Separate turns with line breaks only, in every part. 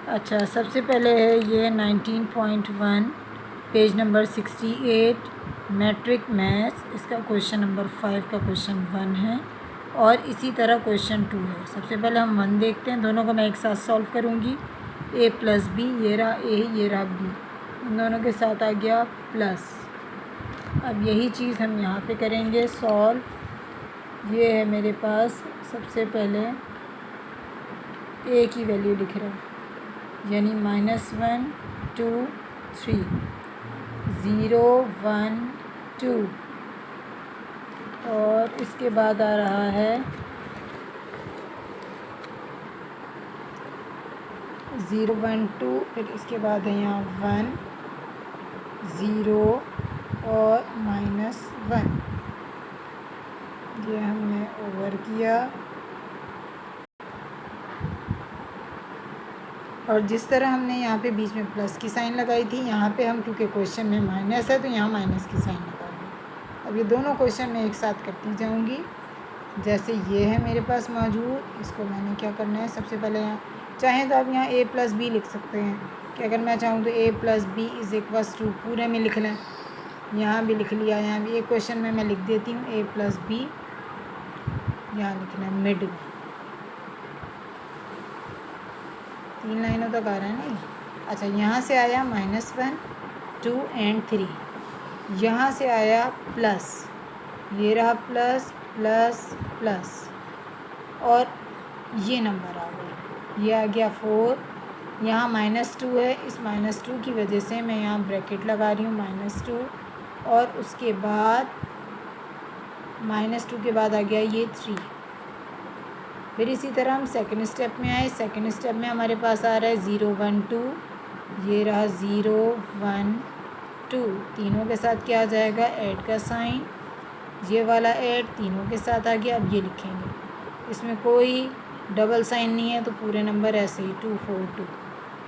अच्छा, सबसे पहले है ये 19.1 पेज नंबर 68 मैट्रिक मैथ्स, इसका क्वेश्चन नंबर 5 का क्वेश्चन 1 है और इसी तरह क्वेश्चन 2 है। सबसे पहले हम 1 देखते हैं, दोनों को मैं एक साथ सॉल्व करूँगी। a प्लस बी, ये रहा a, ये रहा b, इन दोनों के साथ आ गया प्लस। अब यही चीज़ हम यहाँ पे करेंगे सॉल्व। ये है मेरे पास, सबसे पहले a की वैल्यू लिख रहा है, यानी -1 2 3 0 1 2, और इसके बाद आ रहा है 0 1 2, फिर इसके बाद है यहाँ 1 0 और -1। ये हमने ओवर किया, और जिस तरह हमने यहाँ पे बीच में प्लस की साइन लगाई थी, यहाँ पे हम क्योंकि क्वेश्चन में माइनस है तो यहाँ माइनस की साइन लगाएंगे। अब ये दोनों क्वेश्चन मैं एक साथ करती जाऊँगी। जैसे ये है मेरे पास मौजूद, इसको मैंने क्या करना है, सबसे पहले यहाँ चाहें तो आप यहाँ a प्लस बी लिख सकते हैं कि अगर मैं चाहूँ तो a plus B is equals to पूरे में लिख लें। यहाँ भी लिख लिया, यहाँ भी एक क्वेश्चन में मैं लिख देती हूँ a प्लस बी, यहाँ लिखना है मिड में। 3 लाइनों तक आ रहा है ना। अच्छा, यहाँ से आया -1 2 एंड 3, यहाँ से आया प्लस, ये रहा प्लस प्लस प्लस, और ये नंबर आ गया, ये आ गया 4। यहाँ -2 है, इस -2 की वजह से मैं यहाँ ब्रैकेट लगा रही हूँ -2, और उसके बाद -2 के बाद आ गया ये 3। फिर इसी तरह हम सेकंड स्टेप में आए। सेकंड स्टेप में हमारे पास आ रहा है 0 1 2, ये रहा 0 1 2, तीनों के साथ क्या आ जाएगा, ऐड का साइन, ये वाला ऐड तीनों के साथ आ गया। अब ये लिखेंगे, इसमें कोई डबल साइन नहीं है तो पूरे नंबर ऐसे ही 2 4 2,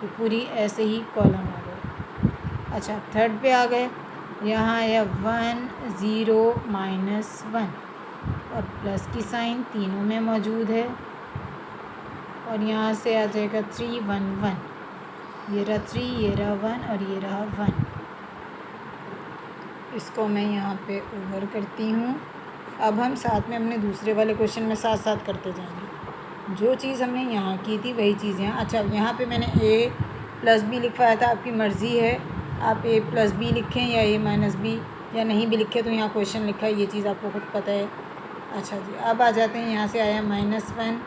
तो पूरी ऐसे ही कॉलम आ गए। अच्छा, थर्ड पे आ गए, यहाँ आया 1 0 -1, और प्लस की साइन तीनों में मौजूद है, और यहाँ से आ जाएगा 3 1 1, ये रहा 3, ये रहा 1 और ये रहा 1। इसको मैं यहाँ पे ओवर करती हूँ। अब हम साथ में अपने दूसरे वाले क्वेश्चन में साथ साथ करते जाएंगे। जो चीज़ हमने यहाँ की थी वही चीज़ यहाँ। अच्छा, यहाँ पे मैंने a प्लस बी लिखवाया था, आपकी मर्ज़ी है आप a प्लस बी लिखें या a माइनस बी, या नहीं भी लिखे तो यहाँ क्वेश्चन लिखा है, ये चीज़ आपको खुद पता है। अच्छा जी, अब आ जाते हैं, यहाँ से आया -1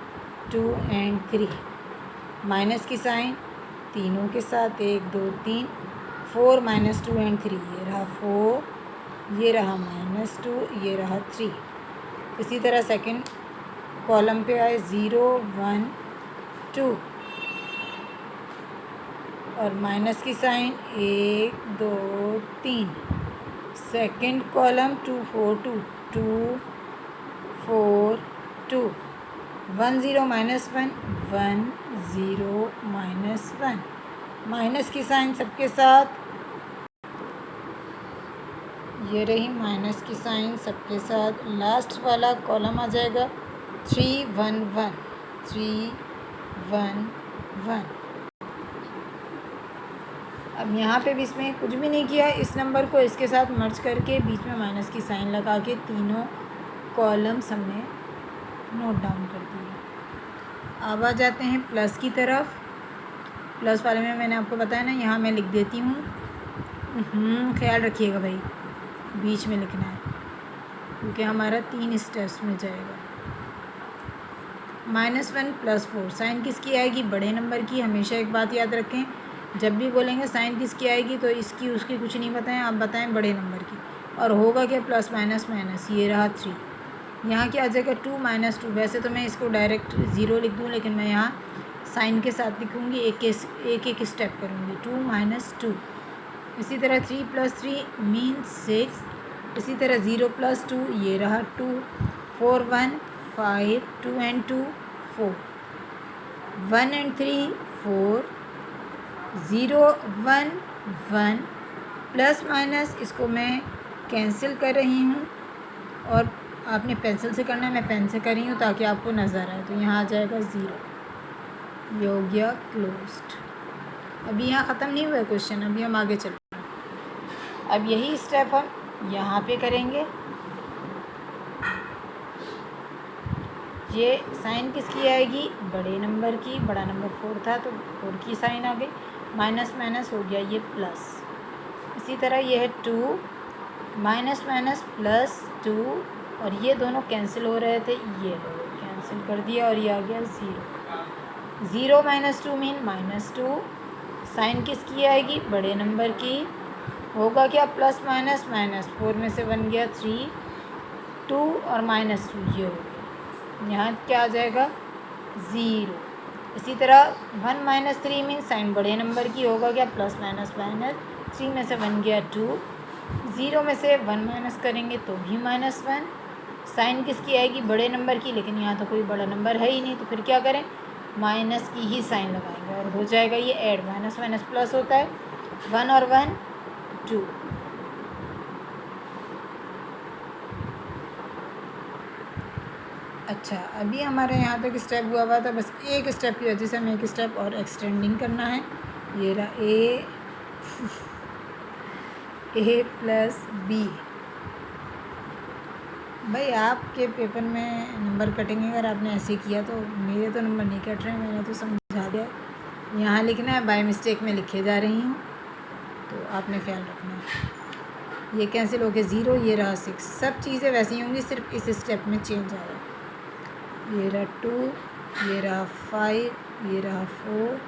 2 एंड 3, माइनस की साइन तीनों के साथ 1 2 3, 4 -2 एंड 3, ये रहा 4, ये रहा -2, ये रहा 3। इसी तरह सेकंड कॉलम पे आए 0 1 2, और माइनस की साइन 1 2 3। सेकंड कॉलम 2 4 2 2 4 2, 1 0 -1 1 0 -1, माइनस की साइन सबके साथ, ये रही माइनस की साइन सबके साथ। लास्ट वाला कॉलम आ जाएगा 3 1 1 3 1 1। अब यहाँ पे भी इसमें कुछ भी नहीं किया, इस नंबर को इसके साथ मर्ज करके बीच में माइनस की साइन लगा के तीनों कॉलम्स हमने नोट डाउन कर दिए। अब आ जाते हैं प्लस की तरफ। प्लस वाले में मैंने आपको बताया ना, यहाँ मैं लिख देती हूँ, ख्याल रखिएगा भाई, बीच में लिखना है क्योंकि हमारा 3 स्टेप्स में जाएगा। -1 + 4, साइन किसकी आएगी, बड़े नंबर की। हमेशा एक बात याद रखें, जब भी बोलेंगे साइन किसकी आएगी तो इसकी उसकी कुछ नहीं बताएं, आप बताएं बड़े नंबर की। और होगा क्या, प्लस माइनस माइनस, ये रहा 3, यहाँ क्या आ जाएगा 2 - 2। वैसे तो मैं इसको डायरेक्ट 0 लिख दूँ, लेकिन मैं यहाँ साइन के साथ लिखूँगी, एक स्टेप करूँगी, 2 - 2। इसी तरह 3 + 3 मीन्स 6। इसी तरह 0 + 2, ये रहा 2, 4 1 5, 2 एंड 2 4, 1 एंड 3 4, 0 1 1, प्लस माइनस इसको मैं कैंसिल कर रही हूँ, और आपने पेंसिल से करना है, मैं पेन से कर रही हूँ ताकि आपको नज़र आए। तो यहाँ आ जाएगा 0, ये हो गया क्लोज्ड। अभी यहाँ ख़त्म नहीं हुआ है क्वेश्चन, अभी हम आगे चल रहे हैं। अब यही स्टेप हम यहाँ पे करेंगे। ये साइन किसकी आएगी, बड़े नंबर की। बड़ा नंबर 4 था तो 4 की साइन आ गई, माइनस माइनस हो गया ये प्लस। इसी तरह ये है 2 माइनस माइनस प्लस 2, और ये दोनों कैंसिल हो रहे थे, ये दोनों कैंसिल कर दिया और ये आ गया 0। 0 माइनस 2 मीन -2। साइन किसकी आएगी, बड़े नंबर की। होगा क्या, प्लस माइनस माइनस, 4 में से 1 गया 3, 2 और -2 ये हो गया। यहाँ क्या आ जाएगा, 0। इसी तरह 1 माइनस 3 मीन साइन बड़े नंबर की। होगा क्या, प्लस माइनस माइनस, 3 में से 1 गया 2, 0 में से 1 माइनस करेंगे तो भी -1। साइन किसकी आएगी, बड़े नंबर की, लेकिन यहाँ तो कोई बड़ा नंबर है ही नहीं, तो फिर क्या करें, माइनस की ही साइन लगाएंगे और हो जाएगा ये ऐड। माइनस माइनस प्लस होता है, 1 और 1 2। अच्छा, अभी हमारे यहाँ तक स्टेप हुआ था, बस एक स्टेप की वजह से हमें एक स्टेप और एक्सटेंडिंग करना है। ये रहा ए प्लस बी। भाई आपके पेपर में नंबर कटेंगे अगर आपने ऐसे किया, तो मेरे तो नंबर नहीं कट रहे, मैंने तो समझा दिया। यहाँ लिखना है, बाय मिस्टेक में लिखे जा रही हूँ, तो आपने ख्याल रखना है। ये कैंसिल हो गया 0, ये रहा 6, सब चीज़ें वैसी होंगी, सिर्फ इस स्टेप में चेंज आया। ये रहा 2, ये रहा 5, ये रहा 4,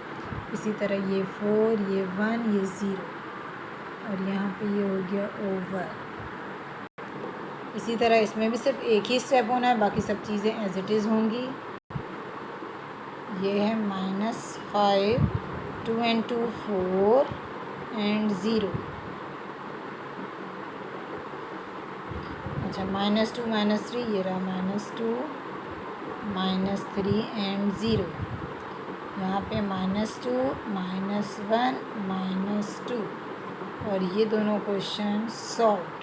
इसी तरह ये 4, ये 1, ये 0, और यहाँ पे ये हो गया ओवर। इसी तरह इसमें भी सिर्फ एक ही स्टेप होना है, बाकी सब चीज़ें एज इट इज़ होंगी। ये है -5, 2 and 2 4 and 0। अच्छा, -2 -3, ये रहा -2 -3 and 0। यहाँ पे -2 -1 -2, और ये दोनों क्वेश्चन सॉल्व।